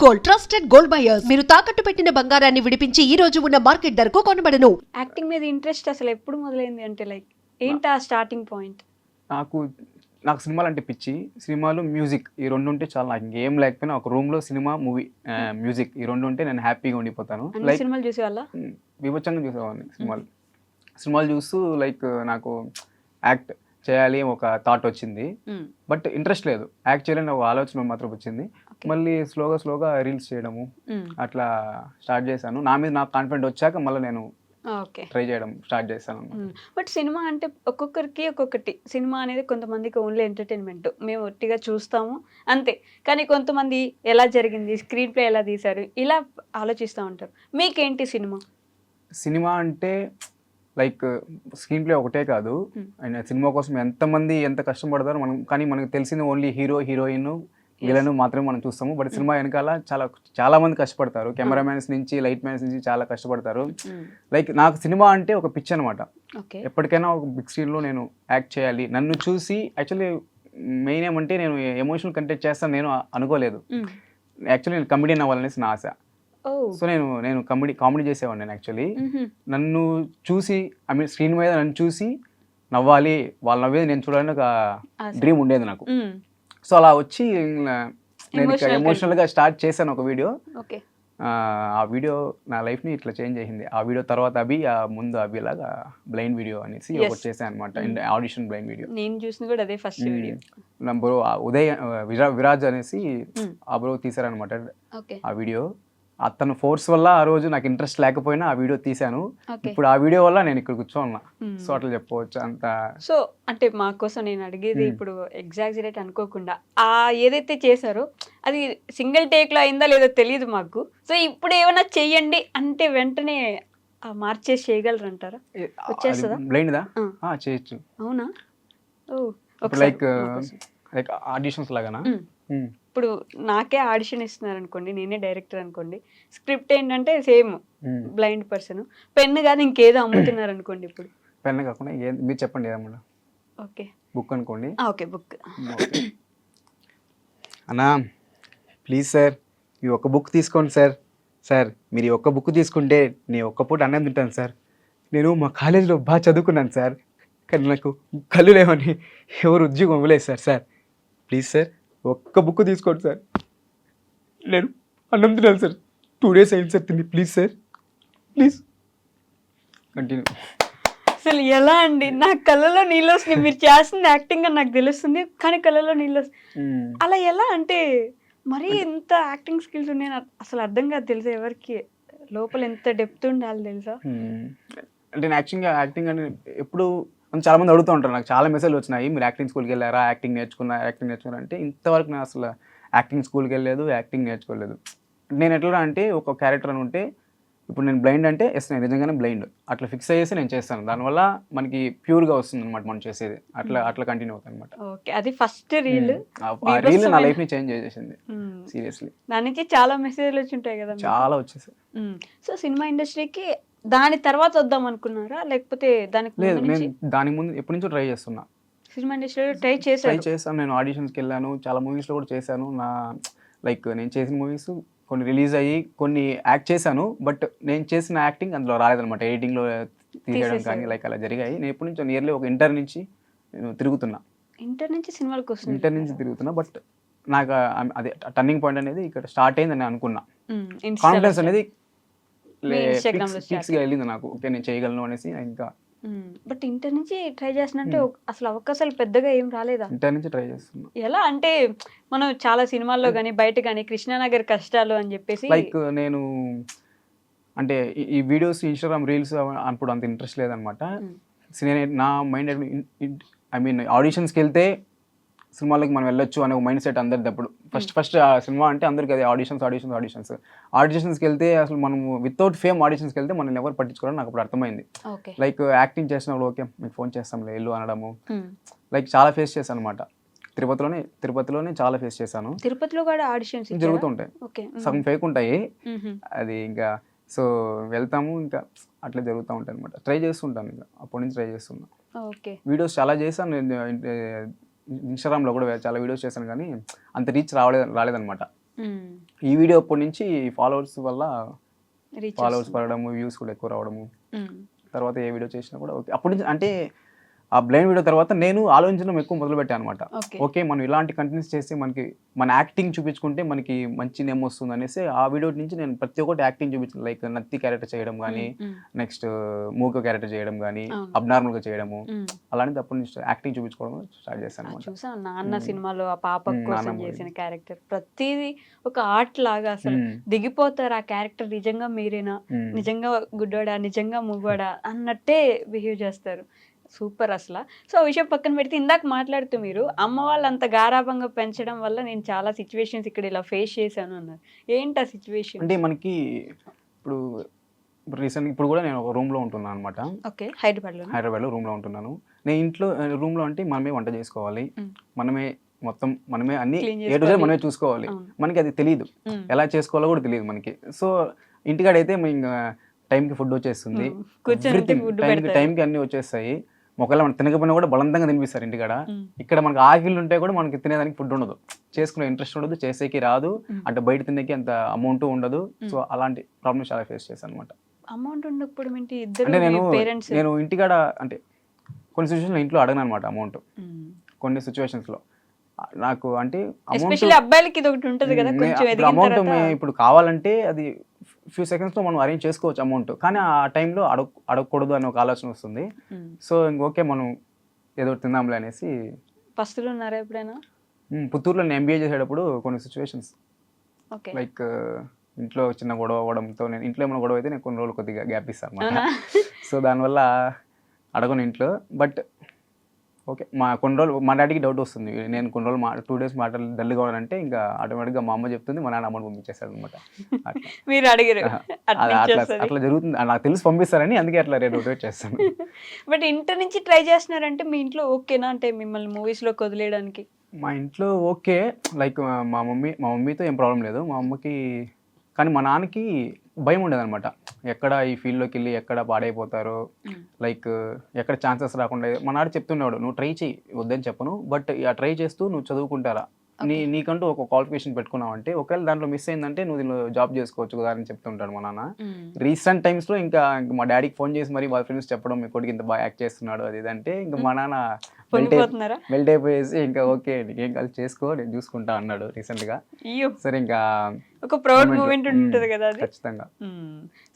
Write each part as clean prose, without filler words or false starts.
Gold trusted gold buyers మీరు తాకట్టు పెట్టిన బంగారాన్ని విడిపించి ఈ రోజు ఉన్న మార్కెట్ ధరకు కొనబడను. యాక్టింగ్ మీద ఇంట్రెస్ట్ అసలు ఎప్పుడు మొదలైంది అంటే లైక్ ఏంటి ఆ స్టార్టింగ్ పాయింట్? నాకు సినిమాలు అంటే పిచ్చి. సినిమాలు, మ్యూజిక్ ఈ రెండు ఉంటే చాలా. నాకు ఇంకేం లేకపోయినా ఒక రూమ్లో సినిమా, మూవీ, మ్యూజిక్ ఈ రెండు ఉంటే నేను హ్యాపీగా ఉండిపోతాను. అన్ని సినిమాలు చూసేవాళ్ళ? వివచ్చంగా చూసేవాడిని సినిమాలు చూస్తూ లైక్ నాకు యాక్ట్ చేయాలి ఒక థాట్ వచ్చింది. బట్ ఇంట్రెస్ట్ లేదు. యాక్ట్ చేయాలని ఒక ఆలోచన మాత్రం వచ్చింది. మళ్ళీ స్లోగా రీల్స్ చేయడము అట్లా స్టార్ట్ చేశాను. నా మీద నాకు కాన్ఫిడెంట్ వచ్చాక మళ్ళీ నేను ట్రై చేయడం స్టార్ట్ చేశాను. బట్ సినిమా అంటే ఒక్కొక్కరికి ఒక్కొక్కటి. సినిమా అనేది కొంతమందికి ఓన్లీ ఎంటర్టైన్మెంట్, మేము ఒట్టిగా చూస్తాము అంతే. కానీ కొంతమంది ఎలా జరిగింది, స్క్రీన్ ప్లే ఎలా తీశారు, ఇలా ఆలోచిస్తూ ఉంటారు. మీకేంటి సినిమా అంటే లైక్ స్క్రీన్ ప్లే ఒకటే కాదు. అండ్ సినిమా కోసం ఎంత కష్టపడతారో మనం. కానీ మనకు తెలిసింది ఓన్లీ హీరో, హీరోయిన్, వీళ్ళను మాత్రమే మనం చూస్తాము. బట్ సినిమా వెనకాల చాలా మంది కష్టపడతారు. కెమెరామ్యాన్స్ నుంచి, లైట్ మ్యాన్స్ నుంచి చాలా కష్టపడతారు. లైక్ నాకు సినిమా అంటే ఒక పిచ్ అనమాట. ఎప్పటికైనా ఒక బిగ్ స్క్రీన్లో నేను యాక్ట్ చేయాలి. నన్ను చూసి యాక్చువల్లీ మెయిన్ ఏమంటే నేను ఎమోషనల్ కంటెంట్ చేస్తాను నేను అనుకోలేదు. యాక్చువల్లీ నేను కమెడియన్ అవ్వాలనేసి నా ఆశ. సో నేను కామెడీ చేసేవాడిని. నేను యాక్చువల్లీ నన్ను చూసి స్క్రీన్ మీద నన్ను చూసి నవ్వాలి, వాళ్ళు నవ్వేది నేను చూడాలని ఒక డ్రీమ్ ఉండేది నాకు. సో అలా వచ్చి నేను ఎమోషనల్గా స్టార్ట్ చేశాను ఒక వీడియో. ఆ వీడియో నా లైఫ్ని ఇట్లా చేంజ్ చేసింది. ఆ వీడియో తర్వాత ముందు అభి లాగా బ్లైండ్ వీడియో అనేసి ఒకటి చేశాను అనమాట. ఆడిషన్ బ్లైండ్ వీడియో నేను చూసింది కూడా అదే ఫస్ట్ వీడియో. నా బ్రో ఉదయ్ విరాజ్ అనేసి ఆ బ్రో తీశారనమాట ఆ వీడియో. అతను ఫోర్స్ వల్ల ఆ రోజు నాకు ఇంట్రెస్ట్ లేకపోయినా ఆ వీడియో తీశాను. ఇప్పుడు ఆ వీడియో వల్ల నేను ఇక్కడ కూర్చోన్నా. సో అట్లా చెప్పవచ్చు అంత. సో అంటే మా కోసం నేను అడిగేది ఇప్పుడు ఎగ్జాక్ట్ అనుకోకుండా ఆ ఏదైతే చేశారో అది సింగిల్ టేక్ లో అయిందా లేదో తెలియదు మాకు. సో ఇప్పుడు ఏమైనా చెయ్యండి అంటే వెంటనే మార్చేసి చేయగలరు అంటారా? వచ్చేస్తుందా? బ్లైండ్దా చేయొచ్చు. అవునా? లైక్ ఆడిషన్స్ లాగానా? ఇప్పుడు నాకే ఆడిషన్ ఇస్తున్నారు అనుకోండి, నేనే డైరెక్టర్ అనుకోండి, స్క్రిప్ట్ ఏంటంటే సేమ్ బ్లైండ్ పర్సన్, పెన్ను కాదు ఇంకేదో అమ్ముతున్నారు అనుకోండి. ఇప్పుడు పెన్ను కాకుండా మీరు చెప్పండి ఏదమ్మా. ఓకే బుక్ అనుకోండి. Okay book. అన్నా ప్లీజ్ సార్ ఈ ఒక్క బుక్ తీసుకోండి సార్. సార్ మీరు ఈ ఒక్క బుక్ తీసుకుంటే నేను ఒక్క పూట అన్నం తింటాను సార్. నేను మా కాలేజీలో బాగా చదువుకున్నాను సార్, కానీ నాకు కళ్ళు లేవని ఎవరు ఉద్యోగం ఇవ్వలేదు సార్. సార్ ప్లీజ్ సార్ ఒక్క బుక్ తీసుకోండి సార్, నేను అన్నం తినాలి సార్. 2 days అయింది సార్ తిని. Please sir please continue. అసలు ఎలా అండి, నా కళ్ళలో నీళ్ళు వస్తుంది. మీరు చేస్తుంది యాక్టింగ్ అని నాకు తెలుస్తుంది, కానీ కళ్ళలో నీళ్ళు వస్తుంది. అలా ఎలా అంటే మరీ ఎంత యాక్టింగ్ స్కిల్స్ ఉన్నాయి అసలు అర్థం కాదు తెలుసా ఎవరికి. లోపల ఎంత డెప్త్ ఉండాలి తెలుసా. అంటే నేను యాక్టింగ్ అని ఎప్పుడు చాలా మంది అడుగుతూ ఉంటారు. నాకు చాలా మెసేజ్లు వచ్చినాయి, మీరు యాక్టింగ్ స్కూల్కి వెళ్ళారా, యాక్టింగ్ నేర్చుకున్నా అంటే ఇంతవరకు నేను అసలు యాక్టింగ్ స్కూల్కి వెళ్ళలేదు, యాక్టింగ్ నేర్చుకోలేదు. నేను ఎట్లా అంటే ఒక క్యారెక్టర్ అని ఉంటే, ఇప్పుడు నేను బ్లైండ్ అంటే నేను నిజంగానే బ్లైండ్ అట్లా ఫిక్స్ అయ్యేసి నేను చేస్తాను. దానివల్ల మనకి ప్యూర్గా వస్తుంది అనమాట మనం చేసేది. అట్లా కంటిన్యూ అవుతుంది అనమాట. ఓకే, అది ఫస్ట్ రీల్. ఆ రీల్ నా లైఫ్ని చేంజ్ చేసేసింది సీరియస్లీ. దాని నుంచి చాలా మెసేజ్లు వచ్చి ఉంటాయి కదా. చాలా వచ్చేసాయి. సో సినిమా ఇండస్ట్రీకి దాని తర్వాత వద్దాం అనుకున్నారా లేకపోతే దానికి? లేదు, నేను దాని ముందు ఎప్పటి నుంచో ట్రై చేస్తున్నా. సినిమా ఇండస్ట్రీలో ట్రై చేశాను. నేను ఆడిషన్స్కి వెళ్ళాను, చాలా మూవీస్లో కూడా చేశాను. నేను చేసిన మూవీస్ కొన్ని రిలీజ్ అయ్యి కొన్ని యాక్ట్ చేశాను. బట్ నేను చేసిన యాక్టింగ్ అందులో రాలేదనమాట. ఎడిటింగ్లో తీయడం కానీ అలా జరిగాయి. నేను ఎప్పటి నుంచో నియర్లీ ఒక ఇంటర్ నుంచి నేను తిరుగుతున్నా. ఇంటర్ నుంచి సినిమాలకు వస్తుంది. ఇంటర్ నుంచి తిరుగుతున్నా. బట్ నాకు అదే టర్నింగ్ పాయింట్ అనేది ఇక్కడ స్టార్ట్ అయిందని నేను అనుకున్నా. కాన్ఫిడెన్స్ అనేది వెళ్ళింది నాకు. ఓకే నేను చేయగలను అనేసి. ఇంకా బట్ ఇంటర్ నుంచి ట్రై చేస్తున్నట్టే అసలు అవకాశాలు పెద్దగా ఏం రాలేదా? ఇంటర్ నుంచి ట్రై చేస్తున్నా. ఎలా అంటే మనం చాలా సినిమాల్లో కానీ బయట కానీ కృష్ణానగర్ కష్టాలు అని చెప్పేసి లైక్ నేను అంటే ఈ వీడియోస్, ఇన్స్టాగ్రామ్ రీల్స్ అప్పుడు అంత ఇంట్రెస్ట్ లేదనమాట. నా మైండ్ ఆడిషన్స్కి వెళ్తే సినిమాలకు మనం వెళ్ళొచ్చు అనే ఒక మైండ్ సెట్ అందరిది. అప్పుడు ఫస్ట్ సినిమా అంటే అందరికి అదే ఆడిషన్స్కి వెళ్తే అసలు మనం వితౌట్ ఫేమ్ ఆడిషన్స్కి వెళ్తే మనం ఎవరు పట్టించుకోవాలని నాకు అప్పుడు అర్థమైంది. లైక్ యాక్టింగ్ చేసినప్పుడు ఓకే మీకు ఫోన్ చేస్తాంలే వెళ్ళు అనడము. లైక్ చాలా ఫేస్ చేశాను అనమాట. తిరుపతిలోనే చాలా ఫేస్ చేశాను. తిరుపతిలో కూడా ఆడిషన్స్ జరుగుతుంటాయి, సగం ఫేక్ ఉంటాయి. అది ఇంకా సో వెళ్తాము, ఇంకా అట్లా జరుగుతూ ఉంటాయి అనమాట. ట్రై చేస్తుంటాను, ఇంకా అప్పటి నుంచి ట్రై చేస్తున్నా. వీడియోస్ చాలా చేశాను నేను. ఇన్స్టాగ్రామ్లో కూడా చాలా వీడియోస్ చేశాను, కానీ అంత రీచ్ రాలేదన్నమాట. ఈ వీడియో అప్పటి నుంచి ఫాలోవర్స్ వల్ల రీచ్ ఫాలోవర్స్ పెరగడము, వ్యూస్ కూడా ఎక్కువ రావడము, తర్వాత ఏ వీడియో చేసినా కూడా ఓకే. అప్పటి నుంచి అంటే ఆ బ్లైండ్ వీడియో తర్వాత నేను ఆలోచించడం ఎక్కువ మొదలుపెట్టాను అనమాట. ఓకే, మనం ఇలాంటి కంటెంట్స్ చేస్తే మనకి మన యాక్టింగ్ చూపించుకుంటే మనకి మంచి నేమ్ వస్తుంది అనేసి ఆ వీడియో నుంచి నేను ప్రతి ఒక్కటి యాక్టింగ్ చూపించాను. లైక్ నత్తి క్యారెక్టర్ చేయడం కానీ, నెక్స్ట్ మూకో క్యారెక్టర్ చేయడం కానీ, అబ్నార్మల్గా చేయడము, అలాంటిది అప్పటి నుంచి యాక్టింగ్ చూపించుకోవడం స్టార్ట్ చేశాను అనమాట. చూసాను నాన్న సినిమాలో ఆ పాప కోసం చేసిన క్యారెక్టర్ ప్రతిదీ ఒక ఆర్ట్ లాగా అసలు దిగిపోతారు. ఆ క్యారెక్టర్ నిజంగా మీరేనా, నిజంగా గుడ్డోడా, నిజంగా మూగోడా అన్నట్టే బిహేవ్ చేస్తారు. సూపర్ అసలు. సో ఆ విషయం పక్కన పెడితే ఇందాక మాట్లాడుతూ మీరు అమ్మ వాళ్ళు అంత గారాభంగా పెంచడం వల్ల నేను చాలా సిచ్యువేషన్స్ ఇక్కడ ఇలా ఫేస్ చేశాను అన్నారు. ఏంటి ఆ సిచ్యువేషన్? అంటే మనకి ఇప్పుడు రీసెంట్ ఇప్పుడు కూడా నేను ఒక రూమ్లో ఉంటున్నాను అనమాట. ఓకే, హైదరాబాద్లో రూమ్లో ఉంటున్నాను. నేను ఇంట్లో రూమ్లో అంటే మనమే వంట చేసుకోవాలి, మనమే మొత్తం మనమే అన్ని ఏ రోజు మనమే చూసుకోవాలి. మనకి అది తెలియదు, ఎలా చేసుకోవాలో కూడా తెలియదు మనకి. సో ఇంటికాడైతే ఇంకా టైంకి ఫుడ్ వచ్చేస్తుంది, టైంకి అన్నీ వచ్చేస్తాయి. ఒకవేళ మనం తినకపోయినా కూడా బలవంతంగా తినిపిస్తారు ఇంటికాడ. ఇక్కడ మనకి ఆకలి ఉంటే కూడా మనకి తినేదానికి ఫుడ్ ఉండదు, చేసుకునే ఇంట్రెస్ట్ ఉండదు, చేసేకి రాదు, అంటే బయట తినేకి అంత అమౌంట్ ఉండదు. సో అలాంటి ప్రాబ్లమ్స్ చాలా ఫేస్ చేశాను అనమాట. అమౌంట్ ఉండకపోవడం ఏంటి? అంటే నేను ఇంటికాడ అంటే కొన్ని సిచ్యువేషన్లో ఇంట్లో అడగను అనమాట అమౌంట్. కొన్ని సిచ్యువేషన్స్లో నాకు అంటే అబ్బాయిలకి ఇది ఒకటి ఉంటుంది కదా, అమౌంట్ ఇప్పుడు కావాలంటే అది ఫ్యూ సెకండ్స్లో మనం అరేంజ్ చేసుకోవచ్చు అమౌంట్, కానీ ఆ టైంలో అడగకూడదు అనే ఒక ఆలోచన వస్తుంది. సో ఇంకొకే మనం ఏదో తిందాంలే అనేసి. పస్తులు ఉన్నారా ఎప్పుడైనా? పుత్తూరులో నేను ఎంబీఏ చేసేటప్పుడు కొన్ని సిచ్యువేషన్స్ లైక్ ఇంట్లో చిన్న గొడవ అవ్వడంతో, నేను ఇంట్లో ఏమైనా గొడవ అయితే నేను కొన్ని రోజులు కొద్దిగా గ్యాప్ ఇస్తాను అనమాట. సో దానివల్ల అడగను ఇంట్లో. బట్ ఓకే, కొన్ని రోజులు మా డాడీకి డౌట్ వస్తుంది, నేను కొన్ని రోజులు 2 days మాటలు డల్గా ఉన్నానంటే ఇంకా ఆటోమేటిక్గా మా అమ్మ చెప్తుంది, మా నాన్న అమౌంట్ పంపించేస్తాడు అనమాట. మీరు అడిగారు? అట్లా జరుగుతుంది, నాకు తెలిసి పంపిస్తారని, అందుకే అట్లా రేట్ చేస్తాను. బట్ ఇంటర్ నుంచి ట్రై చేస్తున్నారంటే మీ ఇంట్లో ఓకేనా, అంటే మిమ్మల్ని మూవీస్లో వదిలేయడానికి? మా ఇంట్లో ఓకే, లైక్ మా మమ్మీతో ఏం ప్రాబ్లం లేదు. మా అమ్మకి కానీ మా నాన్నకి భయం ఉండేది అనమాట, ఎక్కడ ఈ ఫీల్డ్లోకి వెళ్ళి ఎక్కడ పాడైపోతారో, లైక్ ఎక్కడ ఛాన్సెస్ రాకుండా. మా నాన్న చెప్తున్నాడు, నువ్వు ట్రై చేయి, వద్దని చెప్పను, బట్ ఆ ట్రై చేస్తూ నువ్వు చదువుకుంటారా, నీకంటూ ఒక క్వాలిఫికేషన్ పెట్టుకున్నావు అంటే ఒకవేళ దాంట్లో మిస్ అయిందంటే నువ్వు దీనిలో జాబ్ చేసుకోవచ్చు కదా అని చెప్తుంటాడు మా నాన్న. రీసెంట్ టైమ్స్లో ఇంకా మా డాడీకి ఫోన్ చేసి మరి వాళ్ళ ఫ్రెండ్స్ చెప్పడం, మీ కొడుకు ఇంత బాగా యాక్ట్ చేస్తున్నాడు అది ఇదంటే ఇంకా మా నాన్న మెల్ట్ అయిపోయేసి ఇంకా ఓకే నీకేం కలిసి చేసుకో నేను చూసుకుంటా అన్నాడు రీసెంట్గా. సరే ఇంకా ఒక ప్రౌడ్ మూమెంట్ ఉంటుంది కదా అది. ఖచ్చితంగా.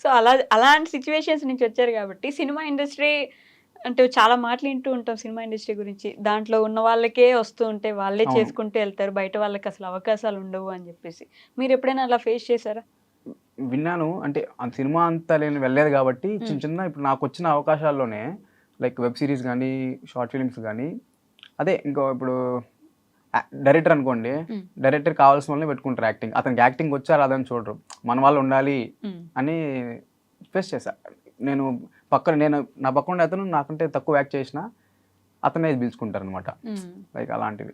సో అలాంటి సిచ్యువేషన్స్ నుంచి వచ్చారు కాబట్టి సినిమా ఇండస్ట్రీ అంటే చాలా మాటలు వింటూ ఉంటాం సినిమా ఇండస్ట్రీ గురించి, దాంట్లో ఉన్న వాళ్ళకే వస్తూ ఉంటే వాళ్ళే చేసుకుంటూ వెళ్తారు, బయట వాళ్ళకి అసలు అవకాశాలు ఉండవు అని చెప్పేసి. మీరు ఎప్పుడైనా అలా ఫేస్ చేశారా? విన్నాను, అంటే ఆ సినిమా అంతా నేను వెళ్ళలేదు కాబట్టి చిన్న ఇప్పుడు నాకు వచ్చిన అవకాశాల్లోనే లైక్ వెబ్ సిరీస్ కానీ, షార్ట్ ఫిలిమ్స్ కానీ, అదే ఇంకా ఇప్పుడు డైరెక్టర్ అనుకోండి, డైరెక్టర్ కావాల్సిన వాళ్ళని పెట్టుకుంటారు యాక్టింగ్, అతనికి యాక్టింగ్ వచ్చా రాదని చూడరు, మన వాళ్ళు ఉండాలి అని ఫేస్ చేశా నేను. నా పక్కన అతను నాకంటే తక్కువ యాక్ట్ చేసినా అతనే పిలుచుకుంటారు అనమాట, లైక్ అలాంటివి.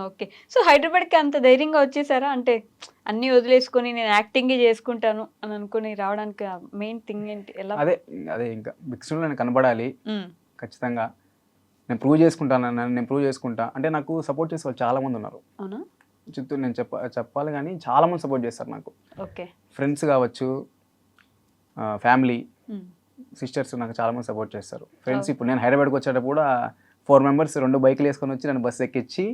ఓకే, సో హైదరాబాద్కి అంత ధైర్యంగా వచ్చేసారా, అంటే అన్నీ వదిలేసుకొని నేను యాక్టింగే చేసుకుంటాను అని అనుకుని రావడానికి మెయిన్ థింగ్ ఏంటి? ఎలా? అదే ఇంకా బిగ్ స్క్రీన్లో నేను కనబడాలి, ఖచ్చితంగా నేను ప్రూవ్ చేసుకుంటా అంటే నాకు సపోర్ట్ చేసే వాళ్ళు చాలా మంది ఉన్నారు. అవునా? చిత్తూరు నేను చెప్పాలి కానీ చాలా మంది సపోర్ట్ చేస్తారు నాకు. ఓకే, ఫ్రెండ్స్ కావచ్చు, ఫ్యామిలీ, సిస్టర్స్ నాకు చాలా మంది సపోర్ట్ చేస్తారు. ఫ్రెండ్స్ ఇప్పుడు నేను హైదరాబాద్కి వచ్చేటప్పుడు కూడా 4 members 2 బైకులు వేసుకొని వచ్చి నన్ను బస్సు ఎక్కించి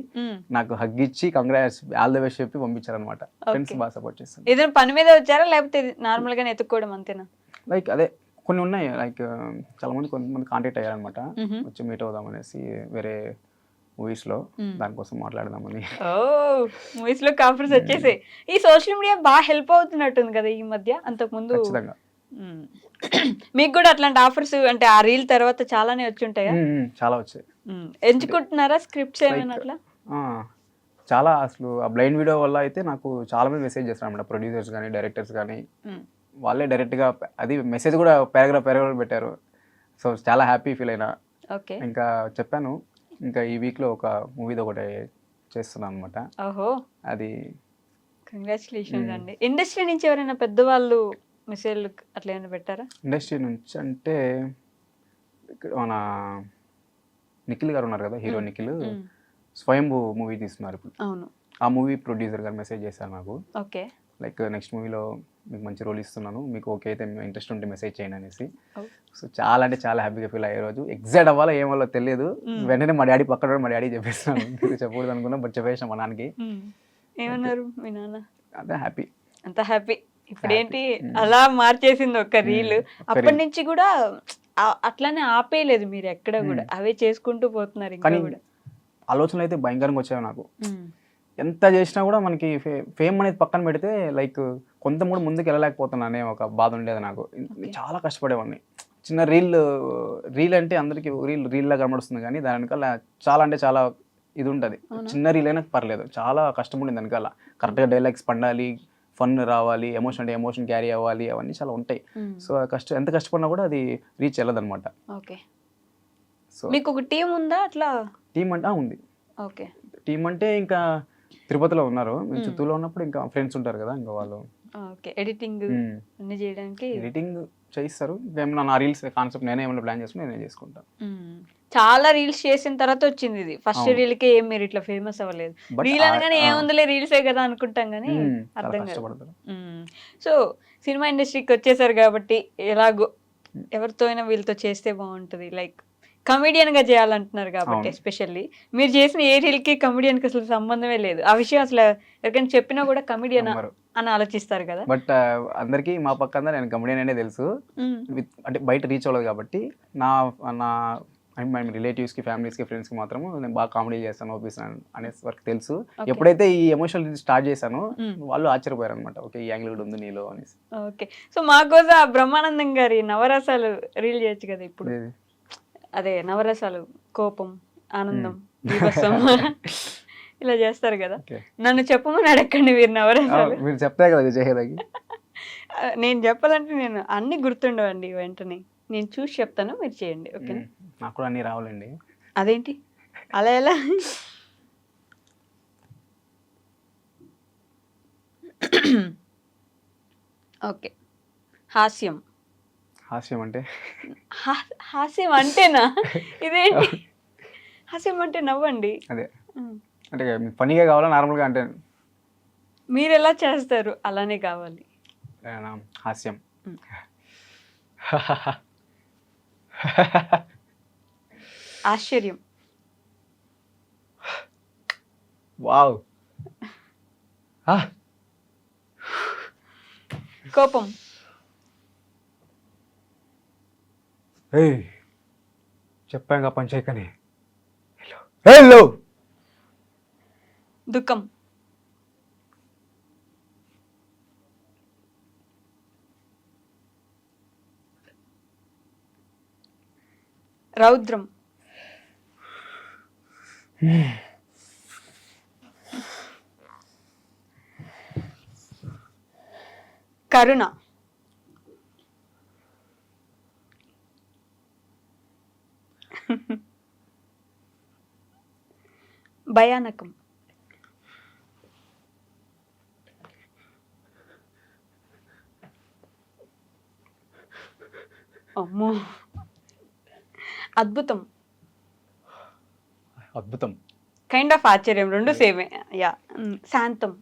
నాకు హగ్ ఇచ్చి కంగ్రాట్స్ ఆల్ ద బెస్ట్ చెప్పి పంపించారు అనమాట. ఫ్రెండ్స్ బాగా సపోర్ట్ చేస్తారు. ఏదైనా పని మీద వచ్చారా లేకపోతే నార్మల్ గానే ఎత్తుక్కోవడం అంతేనా? లైక్ అదే కొన్ని ఉన్నాయి, లైక్ చాలా మంది కొంతమంది కాంటాక్ట్ అయ్యారనమాట, వచ్చి మీట్ అవుదాం అనేసి వేరే మూవీస్ లో, దానికోసం మాట్లాడదామని. మూవీస్ లో కాన్ఫరెన్స్ వచ్చేసి ఈ సోషల్ మీడియా బాగా హెల్ప్ అవుతున్నట్టుంది కదా ఈ మధ్య, అంతకు ముందు ఖచ్చితంగా. మీకు కూడా అట్లాంటి ఆఫర్స్ అంటే ఆ రీల్ తర్వాత చాలానే వచ్చి ఉంటాయా? చాలా వచ్చాయి. ఎంచుకుంటున్నారా స్క్రిప్ట్స్ ఏమైనా అట్లా? చాలా, అసలు ఆ బ్లైండ్ వీడియో వల్ల అయితే నాకు చాలా మంది మెసేజ్ చేస్తారు అన్నమాట, ప్రొడ్యూసర్స్ కానీ డైరెక్టర్స్ కానీ, వాళ్ళే డైరెక్ట్గా అది మెసేజ్ కూడా పారాగ్రాఫ్ పెట్టారు. సో చాలా హ్యాపీ ఫీల్ అయినా. ఓకే, ఇంకా చెప్పాను, ఇంకా ఈ వీక్లో ఒక మూవీది ఒకటి చేస్తున్నాను అనమాట. ఓహో, అది కంగ్రాచులేషన్స్ అండి. ఇండస్ట్రీ నుంచి ఎవరైనా పెద్దవాళ్ళు మెసేజ్ అట్లా ఏమైనా పెట్టారా? ఇండస్ట్రీ నుంచి అంటే మన నిఖిల్ గారు ఉన్నారు కదా, హీరో నిఖిల్, స్వయంభూ మూవీ తీస్తున్నారు ఇప్పుడు. అవును, ఆ మూవీ ప్రొడ్యూసర్ గారు మెసేజ్ చేశారు నాకు. ఓకే, లైక్ నెక్స్ట్ మూవీలో మీకు మంచి రోల్ ఇస్తున్నాను, మీకు ఓకే అయితే ఇంట్రెస్ట్ ఉంటే మెసేజ్ చేయండి అనేసి. Oh. సో చాలా అంటే చాలా హ్యాపీగా ఫీల్ అయ్యే రోజు. ఎగ్జాక్ట్ అవ్వాలో ఏమవ్వాలో తెలియదు. వెంటనే మా డాడీ పక్కన మా డాడీ చెప్పేస్తున్నాను. చెప్పకూడదు అనుకున్నా బట్ చెప్పేసాను మా నాన్నకి. ఏమన్నారు మీ నాన్న? అదే హ్యాపీ. అంత హ్యాపీ. ఇప్పుడు ఏంటి అలా మార్చేసింది ఒక రీల్. అప్పటి నుంచి కూడా అట్లానే ఆపేయలేదు మీరు ఎక్కడ కూడా, అవే చేసుకుంటూ పోతున్నారు ఇంకా కూడా. ఆలోచనలు అయితే భయంకరంగా వచ్చాయి నాకు. ఎంత చేసినా కూడా మనకి ఫేమ్ అనేది పక్కన పెడితే లైక్ కొంత కూడా ముందుకు వెళ్ళలేకపోతున్నా అనే ఒక బాధ ఉండేది నాకు. చాలా కష్టపడేవాడిని. చిన్న రీల్ అంటే అందరికీ రీల్లా కనబడుతుంది, కానీ దాని వెనకాల చాలా అంటే చాలా ఇది ఉంటుంది. చిన్న రీల్ అయినా పర్లేదు, చాలా కష్టం ఉండేది వెనకాల. కరెక్ట్గా డైలాగ్స్ పండాలి, ఫన్ రావాలి, ఎమోషన్ అంటే ఎమోషన్ క్యారీ అవ్వాలి, అవన్నీ చాలా ఉంటాయి. సో ఎంత కష్టపడినా కూడా అది రీచ్ వెళ్ళదు అనమాట. ఓకే. సో మీకు ఒక టీం ఉందా అట్లా? టీం అంటే ఉంది. ఓకే. టీం అంటే ఇంకా తిరుపతిలో ఉన్నారు, మేము చిత్తూరులో ఉన్నప్పుడు ఇంకా ఫ్రెండ్స్ ఉంటారు కదా, ఇంకా వాళ్ళు ఓకే ఎడిటింగ్ అన్ని చేయడానికి ఎడిటింగ్ చేయిస్తారు. ఏమన్నా నా రీల్స్ కాన్సెప్ట్ నేనే ఏమైనా ప్లాన్ చేసుకుని నేనే చేసుకుంటాను. చాలా రీల్స్ చేసిన తర్వాత వచ్చింది ఇది. ఫస్ట్ రీల్ కి ఏం మీరు ఇట్లా ఫేమస్ అవ్వలేదు. రీల్ అనగానే ఏముందిలే రీల్సే కదా అనుకుంటాం కానీ అర్థం కాదు. సో సినిమా ఇండస్ట్రీకి వచ్చేసారు కాబట్టి ఎలాగో ఎవరితో అయినా వీళ్ళతో చేస్తే బాగుంటుంది, లైక్ కమెడియన్ గా చేయాలంటున్నారు కాబట్టి. ఎస్పెషల్లీ మీరు చేసిన ఏ రీల్ కి కమెడియన్ కి అసలు సంబంధమే లేదు. ఆ విషయం అసలు ఎవరికైనా చెప్పినా కూడా కమెడియన్ అని ఆలోచిస్తారు కదా. బట్ అందరికి మా పక్కన నేను కమెడియన్ అనే తెలుసు, అంటే బయట రీచ్ అవ్వలేదు కాబట్టి. నా రిలేటివ్స్ కి, ఫ్యామిలీస్ కి, ఫ్రెండ్స్ కి మాత్రము నేను బాగా కామెడీ చేస్తాను, ఓపిస్తాను అనే వరకు తెలుసు. ఎప్పుడైతే ఈ ఎమోషనల్ స్టార్ట్ చేశానో వాళ్ళు ఆశ్చర్యపోయారు అనమాట, ఓకే ఈ యాంగిల్ కూడా ఉంది నీలో అనేసి. ఓకే. సో మాకోసం ఆ బ్రహ్మానందం గారి నవరసాలు రీల్ చేయొచ్చు కదా ఇప్పుడు. అదే నవరసాలు, కోపం, ఆనందం, బీభత్సం ఇలా చేస్తారు కదా. నన్ను చెప్పమని అడగండి మీరు నవరసాలు. మీరు చెప్తే కదా చేసేదానికి. నేను చెప్పాలంటే నేను అన్ని గుర్తుండవండి, వెంటనే నేను చూసి చెప్తాను, మీరు చేయండి. ఓకే. నాకు కూడా అన్ని రావాలండి. అదేంటి అలా ఎలా? ఓకే. హాస్యం. హాస్యం అంటే హాస్యం అంటేనా? ఇదేంటి హాస్యం అంటే నవ్వండి. అదే అంటే ఫనీగా కావాలా నార్మల్గా అంటే? మీరు ఎలా చేస్తారు అలానే కావాలి. హాస్యం. ఆశ్చర్యం. వావ్. కోపం. చెప్పాక పని చేయకని. హలో. దుఃఖం. రౌద్రం. కరుణ. భయానకం. అమ్మో. అద్భుతం. అద్భుతం. కైండ్ ఆఫ్ ఆశ్చర్యం, రెండు సేమే. యా. శాంతం.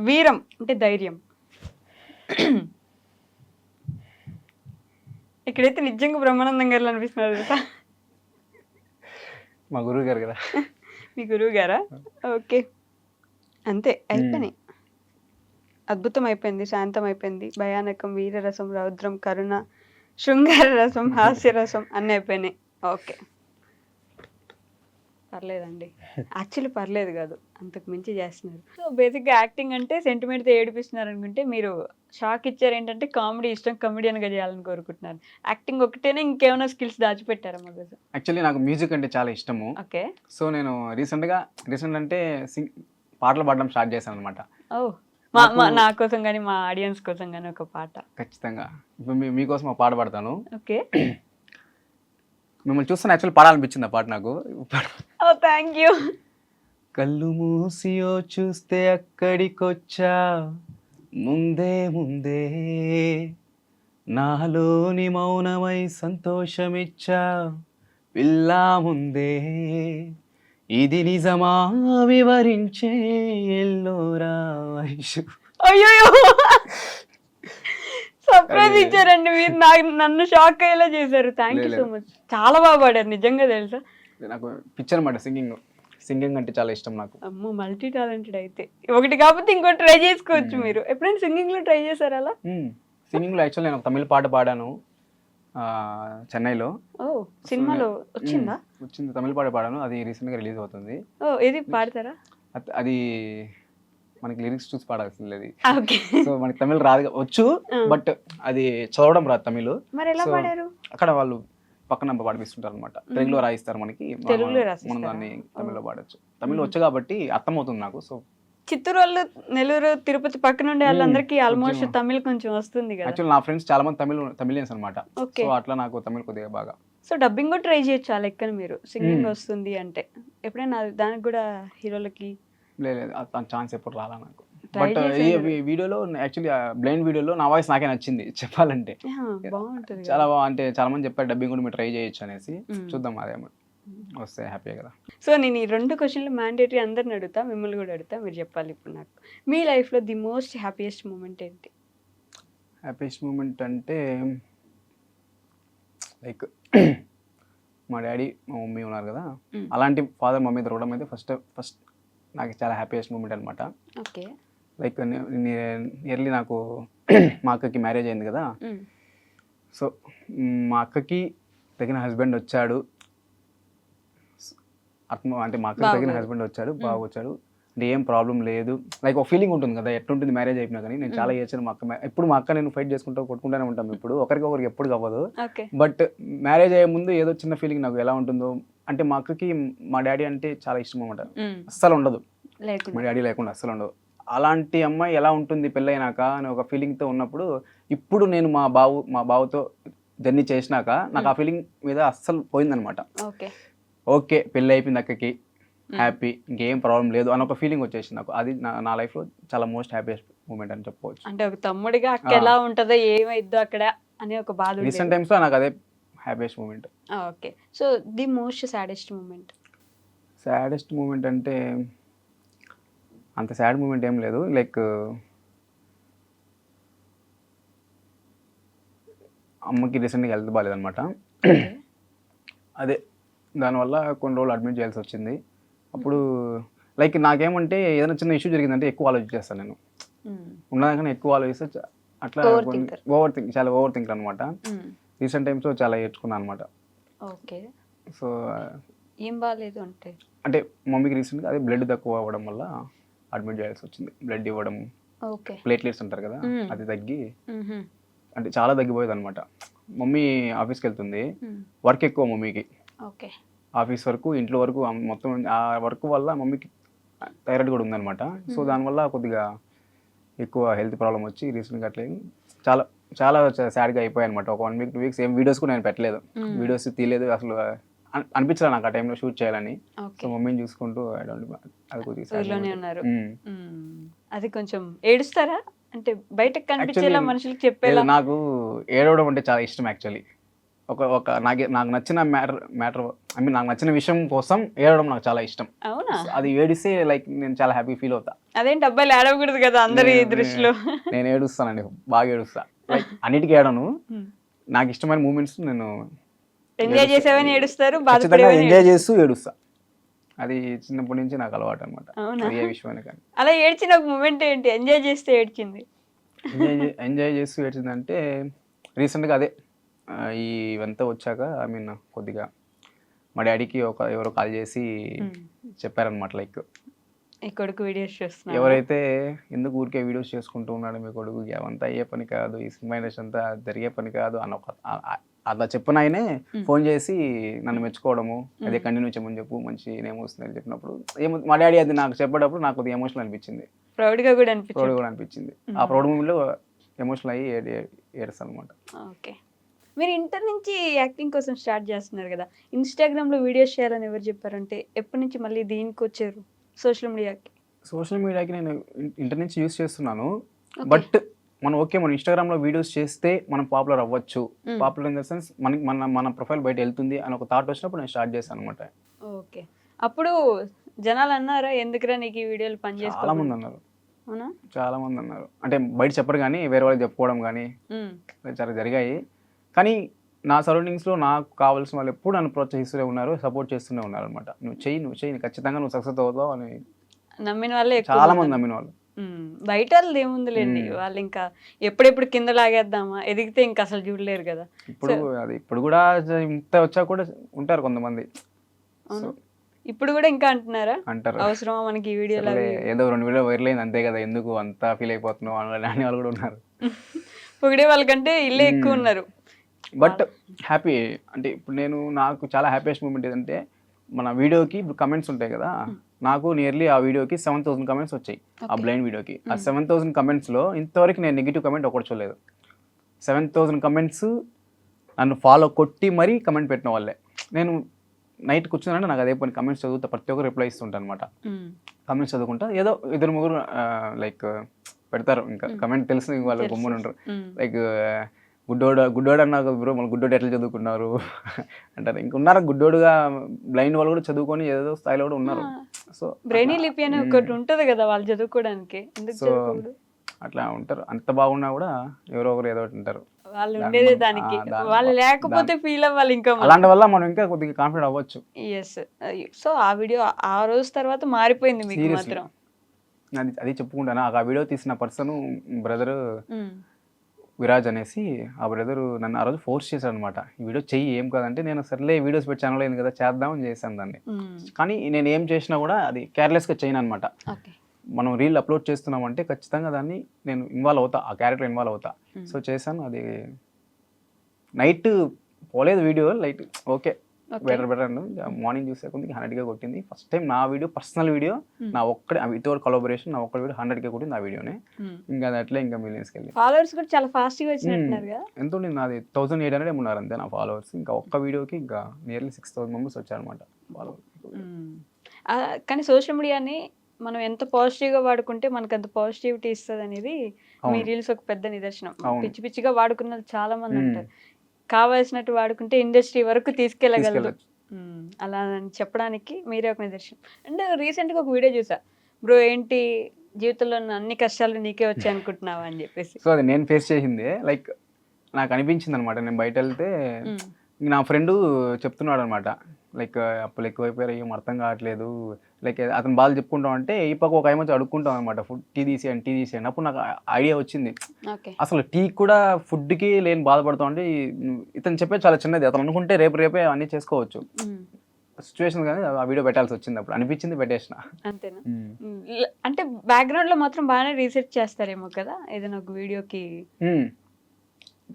వీరం అంటే ధైర్యం. ఇక్కడైతే నిజంగా బ్రహ్మానందం గారు అనిపిస్తున్నారు కదా. మా గురువు గారు కదా. మీ గురువు గారా? ఓకే. అంతే అయిపోయినాయి. అద్భుతం అయిపోయింది, శాంతం అయిపోయింది, భయానకం, వీరరసం, రౌద్రం, కరుణ, శృంగార రసం, హాస్యరసం అన్నీ అయిపోయినాయి. ఓకే పర్లేదండి, యాక్చువల్లీ పర్లేదు కాదు, అంతకు మించి చేస్తున్నారు. సో బేసిక్గా యాక్టింగ్ అంటే సెంటిమెంట్తో ఏడిపిస్తున్నారు అనుకుంటే మీరు షాక్ ఇచ్చారు ఏంటంటే కామెడీ ఇష్టం, కమెడియన్గా చేయాలని కోరుకుంటున్నారు. యాక్టింగ్ ఒకటేనే ఇంకేమైనా స్కిల్స్ దాచిపెట్టారా మా కోసం? యాక్చువల్లీ నాకు మ్యూజిక్ అంటే చాలా ఇష్టము. ఓకే. సో నేను రీసెంట్ అంటే పాటలు పాడడం స్టార్ట్ చేశాను అనమాట. ఓ నా కోసం కానీ మా ఆడియన్స్ కోసం కానీ ఒక పాట. ఖచ్చితంగా ఇప్పుడు మీకోసం ఒక పాట పాడతాను. ఓకే. మిమ్మల్ని చూస్తే యాక్చువల్లీ పాడాలనిపించింది ఆ పాట నాకు. ఓ థ్యాంక్ యూ. కళ్ళు మూసియో చూస్తే అక్కడికొచ్చా, ముందే ముందే నాలోని మౌనమై సంతోషమిచ్చా, పిల్ల ముందే ఇది నిజమా వివరించే ఎల్లోరా ఐషు. అయ్యో సర్ప్రైజ్ ఇచ్చారండి మీరు, నన్ను షాక్ అయ్యేలా చేశారు. Thank you so much. చాలా బాగా పాడారు నిజంగా తెలుసా. నాకు పిచ్చి అనమాట సింగింగ్ అంటే చాలా ఇష్టం నాకు. అమ్మో మల్టీ టాలెంటెడ్ అయితే. ఒకటి కాకపోతే ఇంకోటి ట్రై చేసుకోవచ్చు మీరు. ఎప్పుడైనా సింగింగ్ లో ట్రై చేశారా అలా? సింగింగ్లో యాక్చువల్ నేను ఒక తమిళ పాట పాడాను చెన్నైలో. ఓ సినిమాలో వచ్చిందా? వచ్చింది, తమిళ పాట పాడాను, అది రీసెంట్గా రిలీజ్ అవుతుంది. ఓ ఏది పాడతారా? అది మనకి లిరిక్స్ చూసి పాడాల్సింది అది. ఓకే. సో మనకి తమిళ రాదు, వచ్చు బట్ అది చదవడం రాదు తమిళ్. మరి ఎలా పాడారు? అక్కడ వాళ్ళు పక్కన పాడిపిస్తుంటారు అనమాట, తెలుగులో రాయిస్తారు మనకి, తెలుగులో మనం దాన్ని తమిళ్లో పాడచ్చు. తమిళ్ వచ్చు కాబట్టి అర్థమవుతుంది నాకు. సో చిత్తూరు వాళ్ళు, నెల్లూరు, తిరుపతి పక్కన ఉండే వాళ్ళందరికీ ఆల్మోస్ట్ తమిళ్ కొంచెం వస్తుంది కదా. యాక్చువల్ నా ఫ్రెండ్స్ చాలా మంది తమిళియన్స్ అనమాట. ఓకే. సో అట్లా నాకు తమిళ్ కొద్దిగా బాగా. సో డబ్బింగ్ కూడా ట్రై చేయొచ్చు ఆ లెక్కన మీరు, సింగింగ్ వస్తుంది అంటే. ఎప్పుడైనా దానికి కూడా హీరోలకి లేదు ఛాన్స్ ఎప్పుడు రాలా నాకు. బట్ ఈ వీడియోలో యాక్చువల్లీ బ్లైండ్ వీడియోలో నా వాయిస్ నాకే నచ్చింది చెప్పాలంటే. బాగుంటుంది, చాలా అంటే చాలా మంది చెప్పారు డబ్బింగ్ కూడా మీరు ట్రై చేయొచ్చు అనేసి. చూద్దాం అదేమో వస్తే హ్యాపీ కదా. సో నేను ఈ 2 క్వశ్చన్లు మ్యాండేటరీ అందరిని అడుగుతా, మిమ్మల్ని కూడా అడుగుతా, మీరు చెప్పాలి ఇప్పుడు నాకు. మీ లైఫ్లో ది మోస్ట్ హ్యాపీయెస్ట్ మూమెంట్ ఏంటి? హ్యాపీయెస్ట్ మూమెంట్ అంటే లైక్ మా డాడీ మా మమ్మీ ఉన్నారు కదా, అలాంటి ఫాదర్ మమ్మీ దొరకడం అయితే ఫస్ట్ నాకు చాలా హ్యాపీయెస్ట్ మూమెంట్ అనమాట. ఓకే. లైక్ నియర్లీ నాకు మా అక్కకి మ్యారేజ్ అయింది కదా. సో మా అక్కకి తగిన హస్బెండ్ వచ్చాడు, అంటే మా అక్కకి తగిన హస్బెండ్ వచ్చాడు, బాగా వచ్చాడు, అంటే ఏం ప్రాబ్లం లేదు. లైక్ ఒక ఫీలింగ్ ఉంటుంది కదా ఎట్లుంటుంది మ్యారేజ్ అయిపోయినా కానీ. నేను చాలా చేశాను మా అక్క, ఇప్పుడు మా అక్క నేను ఫైట్ చేసుకుంటూ కొట్టుకుంటూనే ఉంటాం, ఇప్పుడు ఒకరికి ఎప్పుడు అవ్వదు. బట్ మ్యారేజ్ అయ్యే ముందు ఏదో చిన్న ఫీలింగ్ నాకు ఎలా ఉంటుందో, అంటే మా అక్కకి మా డాడీ అంటే చాలా ఇష్టం అనమాట, అస్సలు ఉండదు మా డాడీ లేకుండా అస్సలు ఉండదు. అలాంటి అమ్మాయి ఎలా ఉంటుంది పెళ్ళైనాక అని ఒక ఫీలింగ్తో ఉన్నప్పుడు, ఇప్పుడు నేను మా బావుతో జర్నీ చేసినాక నాకు ఆ ఫీలింగ్ మీద అస్సలు పోయిందనమాట. ఓకే పెళ్ళి అయిపోయింది అక్కకి, హ్యాపీ, ఇంకేం ప్రాబ్లం లేదు అని ఒక ఫీలింగ్ వచ్చేసింది నాకు. అది నా లైఫ్లో చాలా మోస్ట్ హ్యాపీయెస్ట్ మూమెంట్ అని చెప్పుకోవచ్చు. అంటే ఒక తమ్ముడిగా అక్క ఎలా ఉంటుందో, ఏమైద్దో అక్కడ అనే ఒక బాధ. రీసెంట్ టైమ్స్లో నాకు అదే happiest moment. Okay. So the most saddest moment? Saddest moment అంటే అంత సాడ్ మూమెంట్ ఏం లేదు. లైక్ అమ్మకి రీసెంట్గా హెల్త్ బాగాలేదనమాట, అదే దానివల్ల కొన్ని రోజులు అడ్మిట్ చేయాల్సి వచ్చింది. అప్పుడు లైక్ నాకేమంటే ఏదైనా చిన్న ఇష్యూ జరిగిందంటే ఎక్కువ ఆలోచించేస్తాను నేను, ఉన్నదానికన్నా ఎక్కువ ఆలోచిస్తే అట్లా చాలా ఓవర్ థింకర్ అనమాట. రీసెంట్ టైమ్స్లో చాలా నేర్చుకున్నాను అనమాట. ఓకే. సో ఏం బాగాలేదు అంటే మమ్మీకి రీసెంట్గా అదే బ్లడ్ తక్కువ అవ్వడం వల్ల అడ్మిట్ చేయాల్సి వచ్చింది. బ్లడ్ ఇవ్వడం, ప్లేట్లెట్స్ అంటారు కదా, అది తగ్గి అంటే చాలా తగ్గిపోయేది అనమాట. మమ్మీ ఆఫీస్కి వెళ్తుంది, వర్క్ ఎక్కువ మమ్మీకి, ఆఫీస్ వరకు ఇంట్లో వరకు మొత్తం ఆ వర్క్ వల్ల మమ్మీకి థైరాయిడ్ కూడా ఉందన్నమాట. సో దానివల్ల కొద్దిగా ఎక్కువ హెల్త్ ప్రాబ్లం వచ్చి రీసెంట్గా అట్లా చాలా చాలా సాడ్గా అయిపోయాయి అనమాట. ఒక 1 week 2 weeks ఏం వీడియోస్ కూడా నేను పెట్టలేదు, వీడియోస్ తీయలేదు, అసలు అనిపించలేదు నాకు ఆ టైంలో షూట్ చేయాలని. సో మమ్మీని చూసుకుంటూ అది కొద్దిగా. అది కొంచెం ఏడుస్తారా అంటే బయటకు కనిపించేలా మనుషులకు చెప్పేలా? నాకు ఏడవడం అంటే చాలా ఇష్టం యాక్చువల్లీ. ఒక నాకు నచ్చిన మ్యాటర్ ఐ మీన్ నాకు నచ్చిన విషయం కోసం ఏడవడం నాకు చాలా ఇష్టం. అవునా? అది ఏడిస్తే లైక్ నేను చాలా హ్యాపీ ఫీల్ అవుతా. అదేంటి అబ్బాయిలు ఏడవకూడదు కదా అందరి దృష్టిలో? నేను ఏడుస్తానండి, బాగా ఏడుస్తా. లైక్ అన్నిటికీ ఏడను, నాకు ఇష్టమైన మూమెంట్స్ నేను ఎంజాయ్ చేసేవని ఏడుస్తారు, ఎంజాయ్ చేస్తూ ఏడుస్తా. అది చిన్నప్పటి నుంచి నాకు అలవాటు అనమాట. ఏ విషయమైనా కానీ. అలా ఏడ్చిన ఒక మూమెంట్ ఏంటి? ఎంజాయ్ చేస్తే ఏడ్చింది? ఎంజాయ్ చేస్తూ ఏడ్చిందంటే రీసెంట్గా అదే ఇవంతా వచ్చాక ఐ మీన్ కొద్దిగా మా డాడీకి ఎవరో కాల్ చేసి చెప్పారనమాట, లైక్ ఈ కొడుకు వీడియోస్ చేస్తున్నా, ఎవరైతే ఎందుకు ఊరికే వీడియోస్ చేసుకుంటూ ఉన్నాడు మీ కొడుకు, అవంతా అయ్యే పని కాదు, ఈ సినిమా ఇండస్ట్రీ అంతా జరిగే పని కాదు అని అట్లా చెప్పిన ఆయనే ఫోన్ చేసి నన్ను మెచ్చుకోవడము, అదే కంటిన్యూ చేయమని చెప్పు, మంచి నేమ్ వస్తుందని చెప్పినప్పుడు మా డాడీ అది నాకు చెప్పేటప్పుడు నాకు కొద్దిగా ఎమోషనల్ అనిపించింది, ప్రౌడ్గా కూడా అనిపించింది. ఆ ప్రౌడ్ మూమెంట్లో ఎమోషనల్ అయ్యి ఏడుస్తాను అనమాట. ఓకే. మీరు ఇంటర్ నుంచి యాక్టింగ్ కోసం స్టార్ట్ చేస్తున్నారు కదా, ఇన్స్టాగ్రామ్లో వీడియోస్ చేయాలని ఎవరు చెప్పారంటే ఎప్పటి నుంచి మళ్ళీ దీనికి వచ్చారు సోషల్ మీడియాకి? నేను ఇంటర్ నుంచి యూస్ చేస్తున్నాను, బట్ మనం ఓకే మనం ఇన్స్టాగ్రామ్లో వీడియోస్ చేస్తే మనం పాపులర్ అవ్వచ్చు, పాపులర్ ఇన్ ద సెన్స్ మనకి మన ప్రొఫైల్ బయట వెళ్తుంది అని ఒక థాట్ వచ్చినప్పుడు నేను స్టార్ట్ చేశాను అనమాట. ఓకే, అప్పుడు జనాలు అన్నారా ఎందుకురా నీకు ఈ వీడియోలు చాలా పనిచేసుకో? మంది అన్నారు, అవునా? చాలా మంది అన్నారు. అంటే బయట చెప్పరు కానీ వేరే వాళ్ళకి చెప్పుకోవడం కానీ చాలా జరిగాయి. కానీ నా సరౌండింగ్స్లో నాకు కావాల్సిన వాళ్ళు ఎప్పుడు నన్ను ప్రోత్సహిస్తూనే ఉన్నారు, సపోర్ట్ చేస్తూనే ఉన్నారు అనమాట. నువ్వు చెయ్యి ఖచ్చితంగా నువ్వు సక్సెస్ అవుతావు అని నమ్మిన వాళ్ళే ఎక్కువ చాలా మంది మంది నమ్మిన వాళ్ళు. బయట వాళ్ళది ఏముందిలేండి, వాళ్ళు ఇంకా ఎప్పుడెప్పుడు కింద లాగేద్దామా, ఎదిగితే ఇంకా అసలు చూడలేరు కదా. ఇప్పుడు కూడా ఇంత వచ్చా కూడా ఉంటారు కొంతమంది. అవును, ఇప్పుడు కూడా ఇంకా అంటున్నారా అంటారు అవసరమా మనకి ఈ వీడియోలు? ఏదో 2 వీడియో వైరల్ అయింది అంతే కదా, ఎందుకు అంతా ఫీల్ అయిపోతున్నావు అని వాళ్ళు కూడా ఉన్నారు. పొగిడే వాళ్ళకంటే ఇల్లే ఎక్కువ ఉన్నారు. బట్ హ్యాపీ అంటే ఇప్పుడు నాకు చాలా హ్యాపీయెస్ట్ మూమెంట్ ఏదంటే మన వీడియోకి ఇప్పుడు కమెంట్స్ ఉంటాయి కదా, నాకు నియర్లీ ఆ వీడియోకి 7,000 కమెంట్స్ వచ్చాయి. ఆ బ్లైండ్ వీడియోకి ఆ 7,000 కమెంట్స్లో ఇంతవరకు నేను నెగిటివ్ కమెంట్ ఒకటి చూడలేదు. 7,000 కమెంట్స్ నన్ను ఫాలో కొట్టి మరీ కమెంట్ పెట్టిన వాళ్ళే. నేను నైట్ కూర్చున్నానంటే నాకు అదే పని, కమెంట్స్ చదువుతా, ప్రతి ఒక్కరు రిప్లై ఇస్తుంటాను అనమాట. కమెంట్స్ చదువుకుంటా, ఏదో 2-3 లైక్ పెడతారు, ఇంకా కమెంట్ తెలిసి వాళ్ళు గమ్మున ఉంటారు. లైక్ గుడ్డోడు అన్నారు బ్రో, మళ్ళీ గుడ్డోడు ఎట్లా చదువుకున్నారు అంటారు. ఇంకా ఉన్నారు గుడ్డోడుగా బ్లైండ్ వాళ్ళు కూడా చదువుకొని ఏదో స్థాయిలో కూడా ఉన్నారు. సో బ్రెయినీ లిపి అని ఒకటి ఉంటది కదా వాళ్ళు చదువుకోవడానికి, సో అట్లా ఉంటారు. అంత బాగున్నా కూడా ఎవరో ఒకరు ఏదో ఒకటి ఉంటారు. వాళ్ళు ఉండేదే దానికి, వాళ్ళు లేకపోతే ఫీల్ అవ్వాలి ఇంకా. అలాంటి వల్ల మనం ఇంకా కొద్దిగా కాన్ఫిడెంట్ అవ్వచ్చు. ఎస్, సో ఆ వీడియో ఆ రోజు తర్వాత మారిపోయింది మీకు మాత్రం. అది చెప్పుకుంటాను. ఆ వీడియో తీసిన పర్సన్ బ్రదర్ విరాజ్ అనేసి, ఆ బ్రదర్ నన్ను ఆ రోజు ఫోర్స్ చేశాడు అనమాట, ఈ వీడియో చెయ్యి ఏం కాదంటే, నేను సర్లే వీడియోస్ పెట్టి ఛానల్ అయింది కదా చేద్దామని చేశాను దాన్ని. కానీ నేను ఏం చేసినా కూడా అది కేర్లెస్గా చేయను అనమాట. మనం రీల్ అప్లోడ్ చేస్తున్నామంటే ఖచ్చితంగా దాన్ని నేను ఇన్వాల్వ్ అవుతా, ఆ క్యారెక్టర్ ఇన్వాల్వ్ అవుతా. సో చేశాను. అది నైట్ పోలేదు వీడియో, లైట్ ఓకే బెటర్ అండి. మార్నింగ్ చూసే కొద్దిగా 100K కొట్టింది. ఫస్ట్ టైం నా వీడియో, పర్సనల్ వీడియో నా ఒక్కడే వితౌట్ కొలాబరేషన్, నా ఒక్కడి వీడియో 100K కొట్టింది ఆ వీడియోనే. ఇంకా అది అట్లే ఇంకా మిలియన్స్కి వెళ్ళి ఫాలోవర్స్ కూడా చాలా ఫాస్ట్గా వచ్చినట్టున్నారు కదా. ఎంత ఉండింది నాది 1800 ఉన్నారు అంతే నా ఫాలోవర్స్. ఇంకా ఒక్క వీడియోకి ఇంకా నియర్లీ 6,000 మెంబర్స్ వచ్చారనమాట ఫాలోవర్స్. కానీ సోషల్ మీడియాని మనం ఎంత పాజిటివ్గా వాడుకుంటే మనకు అంత పాజిటివిటీ ఇస్తుంది అనేది మీ రీల్స్ ఒక పెద్ద నిదర్శనం. పిచ్చి పిచ్చిగా వాడుకున్నది చాలా మంది ఉంటారు, కావాల్సినట్టు వాడుకుంటే ఇండస్ట్రీ వరకు తీసుకెళ్ళగలరు అలా అని చెప్పడానికి మీరే ఒక నిదర్శనం. అండ్ రీసెంట్గా ఒక వీడియో చూసా, బ్రో ఏంటి జీవితంలో అన్ని కష్టాలు నీకే వచ్చాయి అనుకుంటున్నావా అని చెప్పేసి. సో అది నేను ఫేస్ చేసిందే. లైక్ నాకు అనిపించింది అనమాట, నేను బయట వెళ్తే నా ఫ్రెండ్ చెప్తున్నాడు అనమాట, లైక్ అప్పులు ఎక్కువైపోయారు, ఏం అర్థం కావట్లేదు, లైక్ అతను బాధలు చెప్పుకుంటాం అంటే ఈ పక్క ఒక ఐమొచ్చి అడుక్కుంటాం అనమాట, ఫుడ్ టీ తీసేయండి. అప్పుడు నాకు ఐడియా వచ్చింది, అసలు టీ కూడా ఫుడ్కి లేని బాధపడతాం అంటే ఇతను చెప్పేది చాలా చిన్నది, అతను అనుకుంటే రేపే అన్నీ చేసుకోవచ్చు. సిచ్యువేషన్ కానీ ఆ వీడియో పెట్టాల్సి వచ్చింది, అప్పుడు అనిపించింది పెట్టేసిన. అంతేనా? అంటే బ్యాక్గ్రౌండ్లో మాత్రం బాగానే రీసెర్చ్ చేస్తారేమో కదా ఏదైనా ఒక వీడియోకి?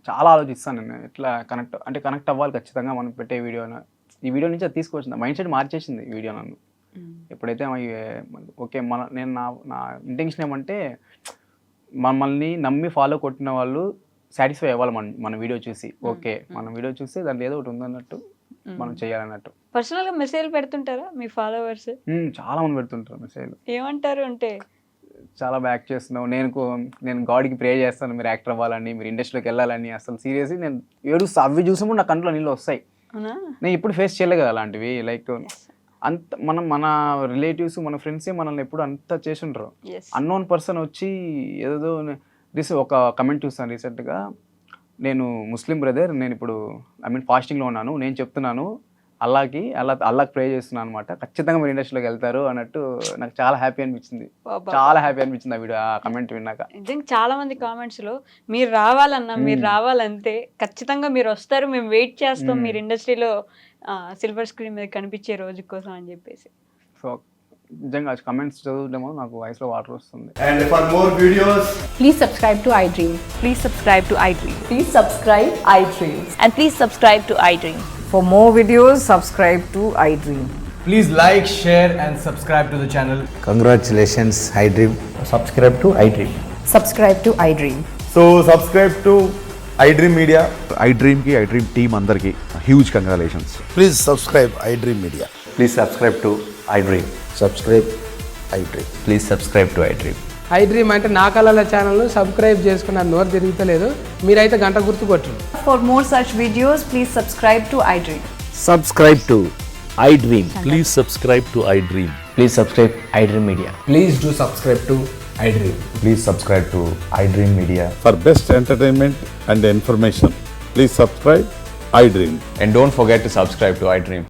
చాలా ఆలోచిస్తాను నేను, ఎట్లా కనెక్ట్ అవ్వాలి ఖచ్చితంగా మనం పెట్టే వీడియోను. ఈ వీడియో నుంచి అది తీసుకొచ్చింది, మైండ్ సెట్ మార్చేసింది ఈ వీడియో నన్ను. ఎప్పుడైతే ఓకే నేను నా ఇంటెన్షన్ ఏమంటే మమ్మల్ని నమ్మి ఫాలో కొట్టిన వాళ్ళు సాటిస్ఫై అవ్వాలి మన వీడియో చూసి. ఓకే మన వీడియో చూస్తే దాంట్లో ఏదో ఒకటి ఉందన్నట్టు మనం చేయాలన్నట్టు. పర్సనల్గా మెసేజ్ పెడుతుంటారా మీ ఫాలోవర్స్? చాలా మంది పెడుతుంటారు మెసేజ్. ఏమంటారు అంటే చాలా బ్యాక్ చేస్తున్నావు, నేను గాడ్కి ప్రే చేస్తాను మీరు యాక్టర్ అవ్వాలని, మీరు ఇండస్ట్రీలోకి వెళ్ళాలని. అసలు సీరియస్లీ నేను ఏడుస్తా, అవి చూసినప్పుడు నా కంట్లో నీళ్ళు వస్తాయి. నేను ఇప్పుడు ఫేస్ చేయలే కదా అలాంటివి. లైక్ అంత మన రిలేటివ్స్ మన ఫ్రెండ్సే మనల్ని ఎప్పుడు అంత చేసిండ్రు. అన్నోన్ పర్సన్ వచ్చి ఏదో ఒక కమెంట్ చూస్తాను రీసెంట్గా, నేను ముస్లిం బ్రదర్, నేను ఇప్పుడు ఫాస్టింగ్లో ఉన్నాను, నేను చెప్తున్నాను అల్లాకి ప్రే చేస్తున్నాను అనమాట, ఖచ్చితంగా మీరు ఇండస్ట్రీలోకి వెళ్తారు అన్నట్టు. నాకు చాలా హ్యాపీ అనిపించింది ఆ వీడియో, ఆ కమెంట్ విన్నాక. నిజంగా చాలా మంది కామెంట్స్ లో మీరు రావాలన్నా, మీరు రావాలంతే, ఖచ్చితంగా మీరు వస్తారు, మేము వెయిట్ చేస్తాం మీరు ఇండస్ట్రీలో సిల్వర్ స్క్రీన్ మీద కనిపించే రోజు కోసం అని చెప్పేసి. సో నిజంగా కమెంట్స్ చదువుతామో నాకు వాయిస్లో వాటర్ వస్తుంది. And for more videos, please subscribe to iDream. Please subscribe to iDream. Please subscribe iDream. And please subscribe to iDream. For more videos, subscribe to iDream. please like, share and subscribe to the channel. Congratulations, iDream. Subscribe to iDream. Subscribe to iDream. So subscribe to iDream Media. iDream ki iDream team andarki huge congratulations. Please subscribe iDream Media. Please subscribe to iDream. Subscribe iDream. Please subscribe to iDream. I dream అంటే నా కళల ఛానల్ను subscribe చేసుకున్న నోరు తిరుగుతలేదు. మీరైతే గంట గుర్తు కొట్టండి. For more such videos, please subscribe to iDream. Subscribe to iDream. Please subscribe to iDream. Please subscribe iDream Media. Please do subscribe to iDream. Please subscribe to iDream Media. For best entertainment and information, please subscribe iDream. And don't forget to subscribe to iDream.